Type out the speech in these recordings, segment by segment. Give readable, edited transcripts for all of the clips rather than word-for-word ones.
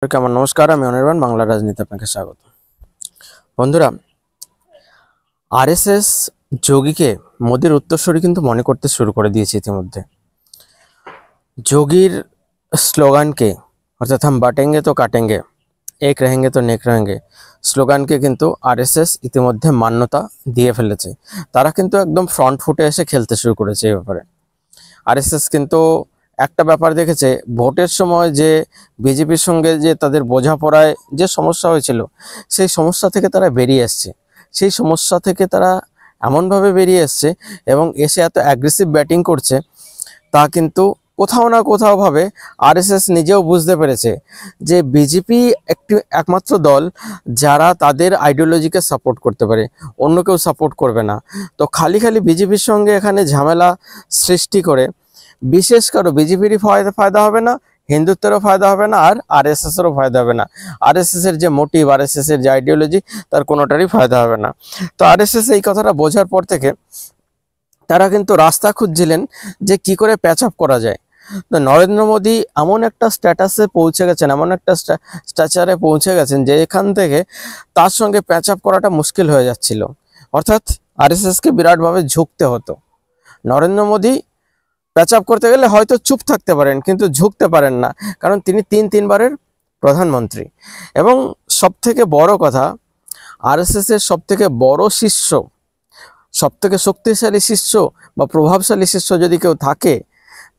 কেমন নমস্কার, আমি অনির্বাণ। বাংলা রাজনীতি আপনাকে স্বাগত। বন্ধুরা, আরএসএস যোগীকে মোদির উত্তরসূরি কিন্তু মনে করতে শুরু করে দিয়েছে ইতিমধ্যে। যোগীর স্লোগানকে, অর্থাৎ হাম বাটেঙ্গে তো কাটেঙ্গে, এক রেহেঙ্গে তো নেক রেহেঙ্গে স্লোগানকে কিন্তু আরএসএস ইতিমধ্যে মান্যতা দিয়ে ফেলেছে। তারা কিন্তু একদম ফ্রন্ট ফুটে এসে খেলতে শুরু করেছে এই ব্যাপারে। আরএসএস কিন্তু একটা ব্যাপার দেখেছে, ভোটের সময় যে বিজেপির সঙ্গে যে তাদের বোঝাপড়ায় যে সমস্যা হয়েছিল, সেই সমস্যা থেকে তারা বেরিয়ে এসছে। সেই সমস্যা থেকে তারা এমনভাবে বেরিয়ে এসছে এবং এসে এত অ্যাগ্রেসিভ ব্যাটিং করছে, তা কিন্তু কোথাও না কোথাওভাবে আরএসএস নিজেও বুঝতে পেরেছে যে বিজেপি একমাত্র দল যারা তাদের আইডিওলজিকে সাপোর্ট করতে পারে, অন্য কেউ সাপোর্ট করবে না। তো খালি খালি বিজেপির সঙ্গে এখানে ঝামেলা সৃষ্টি করে বিশেষ কারো বিজেপিরই ফায়দা হবে না, হিন্দুত্বেরও ফায়দা হবে না, আর আরএসএসেরও ফায়দা হবে না। আরএসএসের যে মোটিভ, আরএসএসের যে আইডিওলজি, তার কোনোটারই ফায়দা হবে না। তো আরএসএস এই কথাটা বোঝার পর থেকে তারা কিন্তু রাস্তা খুঁজছিলেন যে কি করে প্যাচ আপ করা যায়। তো নরেন্দ্র মোদী এমন একটা স্ট্যাটাসে পৌঁছে গেছেন, এমন একটা স্ট্যাচারে পৌঁছে গেছেন যে এখান থেকে তার সঙ্গে প্যাচ আপ করাটা মুশকিল হয়ে যাচ্ছিল। অর্থাৎ আরএসএসকে বিরাটভাবে ঝুঁকতে হতো। নরেন্দ্র মোদী প্যাচ আপ করতে গেলে হয়তো চুপ থাকতে পারেন, কিন্তু ঝুঁকতে পারেন না, কারণ তিনি তিনবারের প্রধানমন্ত্রী। এবং সবথেকে বড় কথা, আরএসএসের সবথেকে বড় শিষ্য, সবথেকে শক্তিশালী শিষ্য বা প্রভাবশালী শিষ্য যদি কেউ থাকে,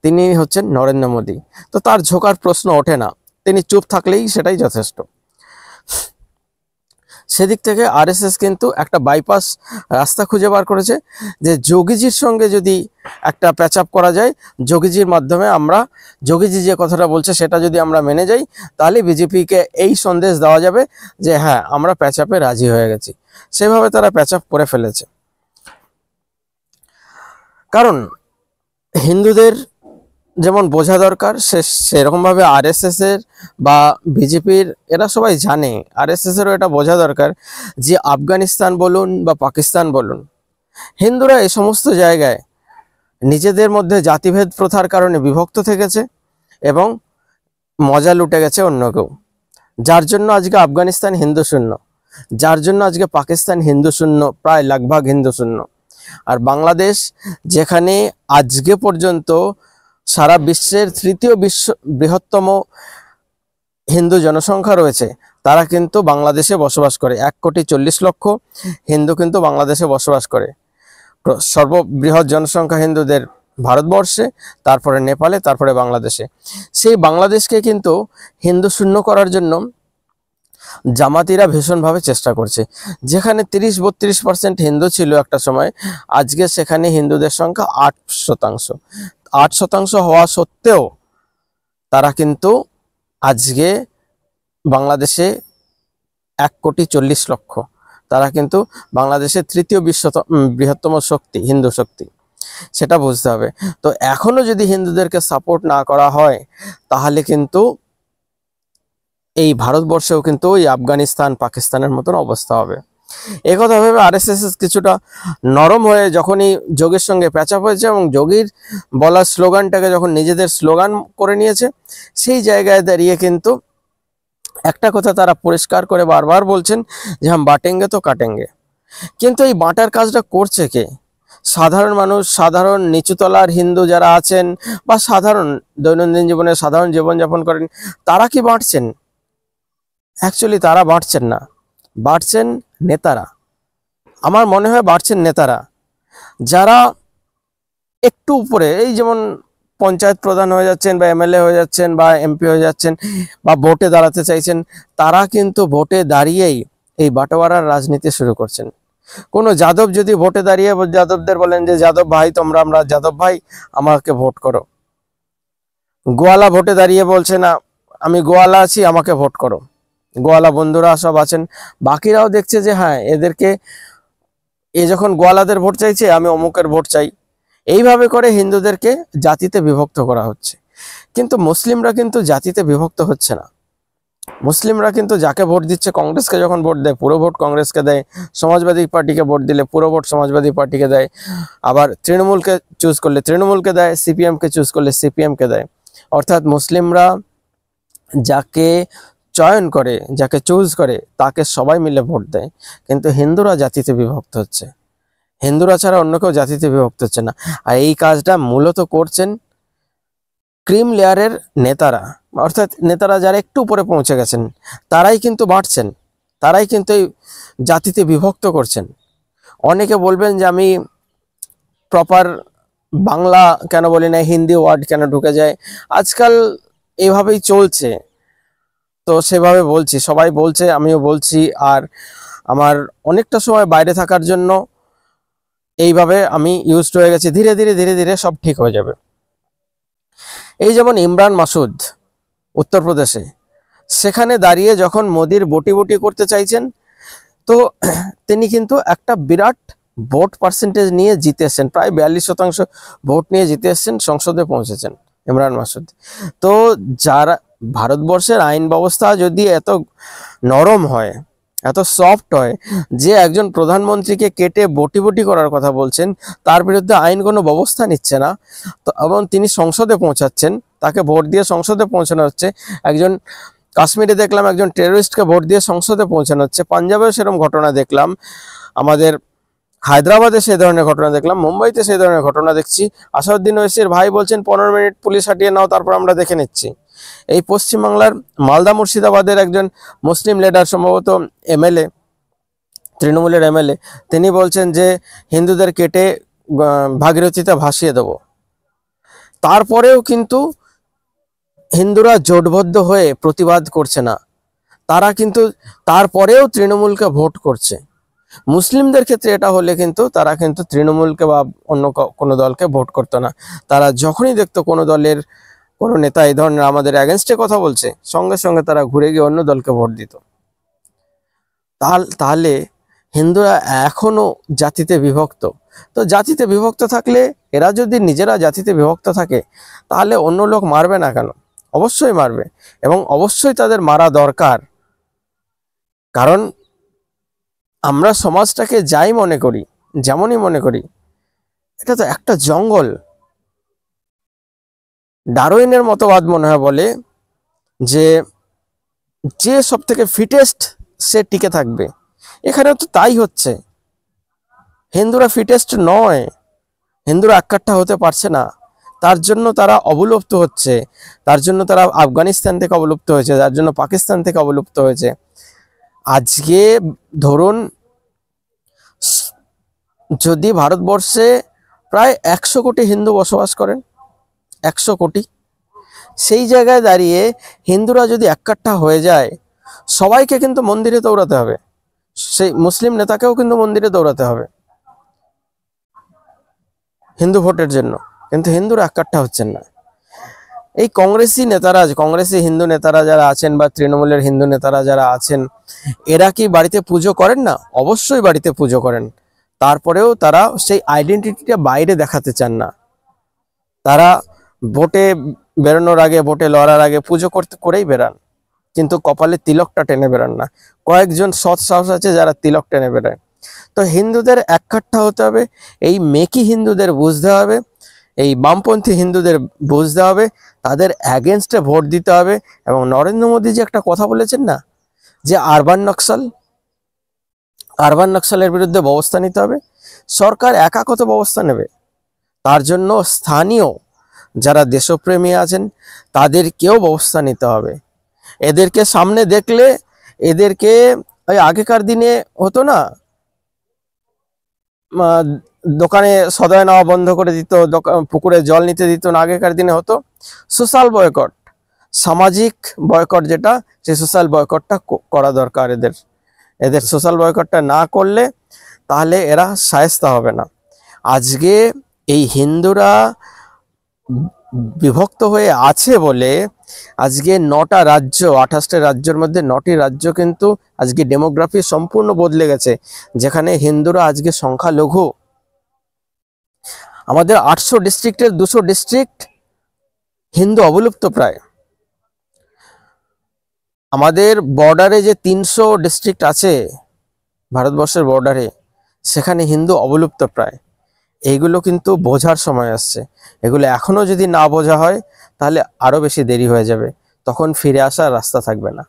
তিনি হচ্ছেন নরেন্দ্র মোদী। তো তার ঝোঁকার প্রশ্ন ওঠে না, তিনি চুপ থাকলেই সেটাই যথেষ্ট। সেদিক থেকে আরএসএস কিন্তু একটা বাইপাস রাস্তা খুঁজে বার করেছে যে যোগীজির সঙ্গে যদি একটা প্যাচ আপ করা যায়, যোগীজির মাধ্যমে আমরা, যোগীজি যে কথাটা বলছে সেটা যদি আমরা মেনে যাই, তাহলে বিজেপিকে এই সন্দেশ দেওয়া যাবে যে হ্যাঁ, আমরা প্যাচ আপে রাজি হয়ে গেছি। সেভাবে তারা প্যাচ আপ করে ফেলেছে। কারণ হিন্দুদের যেমন বোঝা দরকার, সেরকমভাবে আরএসএস এর বা বিজেপির এরা সবাই জানে, আরএসএস এরও এটা বোঝা দরকার যে আফগানিস্তান বলুন বা পাকিস্তান বলুন, হিন্দুরা এই সমস্ত জায়গায় নিজেদের মধ্যে জাতিভেদ প্রথার কারণে বিভক্ত থেকেছে এবং মজা লুটে গেছে অন্য কেউ, যার জন্য আজকে আফগানিস্তান হিন্দু শূন্য, যার জন্য আজকে পাকিস্তান হিন্দু শূন্য, প্রায় লাগভাগ হিন্দু শূন্য। আর বাংলাদেশ, যেখানে আজকে পর্যন্ত সারা বিশ্বের তৃতীয় বৃহত্তম হিন্দু জনসংখ্যা রয়েছে, তারা কিন্তু বাংলাদেশে বসবাস করে। 1,40,00,000 হিন্দু কিন্তু বাংলাদেশে বসবাস করে। সর্ববৃহৎ জনসংখ্যা হিন্দুদের ভারতবর্ষে, তারপরে নেপালে, তারপরে বাংলাদেশে। সেই বাংলাদেশকে কিন্তু হিন্দু শূন্য করার জন্য জামাতিরা ভীষণভাবে চেষ্টা করছে। যেখানে 30-32% হিন্দু ছিল একটা সময়, আজকে সেখানে হিন্দুদের সংখ্যা 8%। 8% হওয়া সত্ত্বেও তারা কিন্তু আজকে বাংলাদেশে 1,40,00,000, তারা কিন্তু বাংলাদেশের তৃতীয় বৃহত্তম শক্তি, হিন্দু শক্তি, সেটা বুঝতে হবে। তো এখনো যদি হিন্দুদেরকে সাপোর্ট না করা হয়, তাহলে কিন্তু এই ভারতবর্ষেও কিন্তু ওই আফগানিস্তান পাকিস্তানের মতন অবস্থা হবে। একথা ভেবে আরএসএস কিছুটা নরম হয়ে যখনই যোগীর সঙ্গে প্যাচ আপ হয়েছে এবং যোগীর বলা স্লোগানটাকে যখন নিজেদের স্লোগান করে নিয়েছে, সেই জায়গায় দাঁড়িয়ে কিন্তু একটা কথা তারা পরিষ্কার করে বারবার বলছেন যে হাম বাটেঙ্গে তো কাটেঙ্গে। কিন্তু এই বাঁটার কাজটা করছে কে? সাধারণ মানুষ, সাধারণ নিচুতলার হিন্দু যারা আছেন বা সাধারণ দৈনন্দিন জীবনে সাধারণ জীবনযাপন করেন, তারা কি বাঁটছেন? অ্যাকচুয়ালি তারা বাঁটছেন না, বাড়ছেন নেতারা। আমার মনে হয় বাড়ছেন নেতারা, যারা একটু উপরে, এই যেমন পঞ্চায়েত প্রধান হয়ে যাচ্ছেন বা এমএলএ হয়ে যাচ্ছেন বা এমপি হয়ে যাচ্ছেন বা ভোটে দাঁড়াতে চাইছেন, তারা কিন্তু ভোটে দাঁড়িয়েই এই বাটোয়ারার রাজনীতি শুরু করছেন। কোনো যাদব যদি ভোটে দাঁড়িয়ে যাদবদের বলেন যে যাদব ভাই আমরা যাদব ভাই, আমাকে ভোট করো। গোয়ালা ভোটে দাঁড়িয়ে বলছে না, আমি গোয়ালা আছি, আমাকে ভোট করো। গোয়ালা বন্ধুরা সব আছেন, বাকিরাও দেখছে যে হ্যাঁ, এদেরকে, এ যখন গোয়ালাদের ভোট চাইছে, আমি অমুকের ভোট চাই। এইভাবে করে হিন্দুদেরকে জাতিতে বিভক্ত করা হচ্ছে। কিন্তু মুসলিমরা কিন্তু জাতিতে বিভক্ত হচ্ছে না। মুসলিমরা কিন্তু যাকে ভোট দিচ্ছে, কংগ্রেসকে যখন ভোট দেয় পুরো ভোট কংগ্রেসকে দেয়, সমাজবাদী পার্টিকে ভোট দিলে পুরো ভোট সমাজবাদী পার্টিকে দেয়, আবার তৃণমূলকে চুজ করলে তৃণমূলকে দেয়, সিপিএমকে চুজ করলে সিপিএমকে দেয়। অর্থাৎ মুসলিমরা যাকে চয়ন করে, যাকে চুজ করে, তাকে সবাই মিলে ভোট দেয়। কিন্তু হিন্দুরা জাতিতে বিভক্ত হচ্ছে, হিন্দুরা ছাড়া অন্য কেউ জাতিতে বিভক্ত হচ্ছে না। আর এই কাজটা মূলত করছেন ক্রিম লেয়ারের নেতারা, অর্থাৎ নেতারা যারা একটু উপরে পৌঁছে গেছেন, তারাই কিন্তু বাঁটছেন, তারাই কিন্তু এই জাতিতে বিভক্ত করছেন। অনেকে বলবেন যে আমি প্রপার বাংলা কেন বলি না, হিন্দি ওয়ার্ড কেন ঢুকে যায়, আজকাল এইভাবেই চলছে, তো সেভাবে বলছি, সবাই বলছে, আমিও বলছি। আর আমার অনেকটা সময় বাইরে থাকার জন্য এইভাবে আমি ইউজড হয়ে গেছি। ধীরে ধীরে ধীরে ধীরে সব ঠিক হয়ে যাবে। এই যেমন ইমরান মাসুদ উত্তরপ্রদেশে, সেখানে দাঁড়িয়ে যখন মোদির বটি বটি করতে চাইছেন, তো তিনি কিন্তু একটা বিরাট ভোট পার্সেন্টেজ নিয়ে জিতে এসছেন, প্রায় 42% ভোট নিয়ে জিতে এসছেন, সংসদে পৌঁছেছেন ইমরান মাসুদ। তো যারা ভারতবর্ষের আইন ব্যবস্থা যদি এত নরম হয়, এত সফট হয়, যে একজন প্রধানমন্ত্রীকে কেটে বটি বটি করার কথা বলছেন, তার বিরুদ্ধে আইন কোনো ব্যবস্থা নিচ্ছে না, তো এবং তিনি সংসদে পৌঁছাচ্ছেন, তাকে ভোট দিয়ে সংসদে পৌঁছানো হচ্ছে। একজন কাশ্মীরে দেখলাম একজন টেররিস্টকে ভোট দিয়ে সংসদে পৌঁছানো হচ্ছে, পাঞ্জাবেও সেরকম ঘটনা দেখলাম, আমাদের হায়দ্রাবাদে সেই ধরনের ঘটনা দেখলাম, মুম্বাইতে সেই ধরনের ঘটনা দেখছি। আসাদুদ্দিন ওয়েসির ভাই বলছেন 15 মিনিট পুলিশ হাঁটিয়ে নাও, তারপর আমরা দেখে নিচ্ছি। এই পশ্চিমবাংলার মালদা মুর্শিদাবাদের একজন মুসলিম লিডার, সম্ভবত এমএলএ, তৃণমূলের এমএলএ, তিনি বলছেন যে হিন্দুদের কেটে ভাগীরথীতে ভাসিয়ে দেব। তারপরেও কিন্তু হিন্দুরা জোটবদ্ধ হয়ে প্রতিবাদ করছে না, তারা কিন্তু তারপরেও তৃণমূলকে ভোট করছে। মুসলিমদের ক্ষেত্রে এটা হলে কিন্তু তারা কিন্তু তৃণমূলকে বা অন্য কোনো দলকে ভোট করতো না। তারা যখনই দেখতো কোনো দলের কোনো নেতা এই ধরনের আমাদের অ্যাগেনস্টে কথা বলছে, সঙ্গে সঙ্গে তারা ঘুরে গিয়ে অন্য দলকে ভোট দিত। তাহলে হিন্দুরা এখনো জাতিতে বিভক্ত। তো জাতিতে বিভক্ত থাকলে, এরা যদি নিজেরা জাতিতে বিভক্ত থাকে, তাহলে অন্য লোক মারবে না কেন? অবশ্যই মারবে, এবং অবশ্যই তাদের মারা দরকার। কারণ আমরা সমাজটাকে যাই মনে করি, যেমনই মনে করি, এটা তো একটা জঙ্গল। ডারউইনের মতবাদ মনে হয় বলে যে যে সব থেকে ফিটেস্ট সে টিকে থাকবে। এখানেও তো তাই হচ্ছে, হিন্দুরা ফিটেস্ট নয়, হিন্দুরা এককাট্টা হতে পারছে না, তার জন্য তারা অবলুপ্ত হচ্ছে, তার জন্য তারা আফগানিস্তান থেকে অবলুপ্ত হয়েছে, তার জন্য পাকিস্তান থেকে অবলুপ্ত হয়েছে। আজকে ধরুন, যদি ভারতবর্ষে প্রায় 100 কোটি হিন্দু বসবাস করেন, 100 কোটি, সেই জায়গায় দাঁড়িয়ে হিন্দুরা যদি এককাট্টা হয়ে যায়, সবাইকে কিন্তু মন্দিরে দৌড়াতে হবে, সেই মুসলিম নেতাকেও কিন্তু মন্দিরে দৌড়াতে হবে হিন্দু ভোটের জন্য। কিন্তু হিন্দুরা এককাট্টা হচ্ছেন না। এই কংগ্রেসি নেতারা, কংগ্রেসি হিন্দু নেতারা যারা আছেন, বা তৃণমূলের হিন্দু নেতারা যারা আছেন, এরা কি বাড়িতে পুজো করেন না? অবশ্যই বাড়িতে পুজো করেন। তারপরেও তারা সেই আইডেন্টিটিটা বাইরে দেখাতে চান না। তারা ভোটে বেরোনোর আগে, ভোটে লড়ার আগে পুজো করেই বেরান, কিন্তু কপালে তিলকটা টেনে বেরান না। কয়েকজন সৎ সাহস আছে যারা তিলক টেনে বেরায়। তো হিন্দুদের এককাট্টা হতে হবে, এই মেকি হিন্দুদের বুঝতে হবে, এই বামপন্থী হিন্দুদের বুঝতে হবে, তাদের অ্যাগেনস্টে ভোট দিতে হবে। এবং নরেন্দ্র মোদী যে একটা কথা বলেছেন না, যে আরবান নকশালের বিরুদ্ধে ব্যবস্থা নিতে হবে। সরকার একা কত ব্যবস্থা নেবে? তার জন্য স্থানীয় যারা দেশপ্রেমী আছেন, তাদেরকেও ব্যবস্থা নিতে হবে। এদেরকে সামনে দেখলে, এদেরকে ওই আগেকার দিনে হতো না, দোকানে সদয় নেওয়া বন্ধ করে দিত, পুকুরে জল নিতে দিত না, আগেকার দিনে হতো সোশ্যাল বয়কট, সামাজিক বয়কট, যেটা সেই সোশ্যাল বয়কটটা করা দরকার এদের সোশ্যাল বয়কটটা না করলে তাহলে এরা শায়েস্তা হবে না। আজকে এই হিন্দুরা বিভক্ত হয়ে আছে বলে আজকে 9টা রাজ্য, 28টা রাজ্যের মধ্যে 9টি রাজ্য কিন্তু আজকে ডেমোগ্রাফি সম্পূর্ণ বদলে গেছে, যেখানে হিন্দুরা আজকে সংখ্যালঘু। আমাদের 800 ডিস্ট্রিক্টের 200 ডিস্ট্রিক্ট হিন্দু অবলুপ্ত প্রায়। আমাদের বর্ডারে যে 300 ডিস্ট্রিক্ট আছে ভারতবর্ষের বর্ডারে, সেখানে হিন্দু অবলুপ্ত প্রায়। এইগুলো কিন্তু বোঝার সময় আসছে। এগুলো এখনো যদি না বোঝা হয়, তাহলে আরো বেশি দেরি হয়ে যাবে, তখন ফিরে আসার রাস্তা থাকবে না।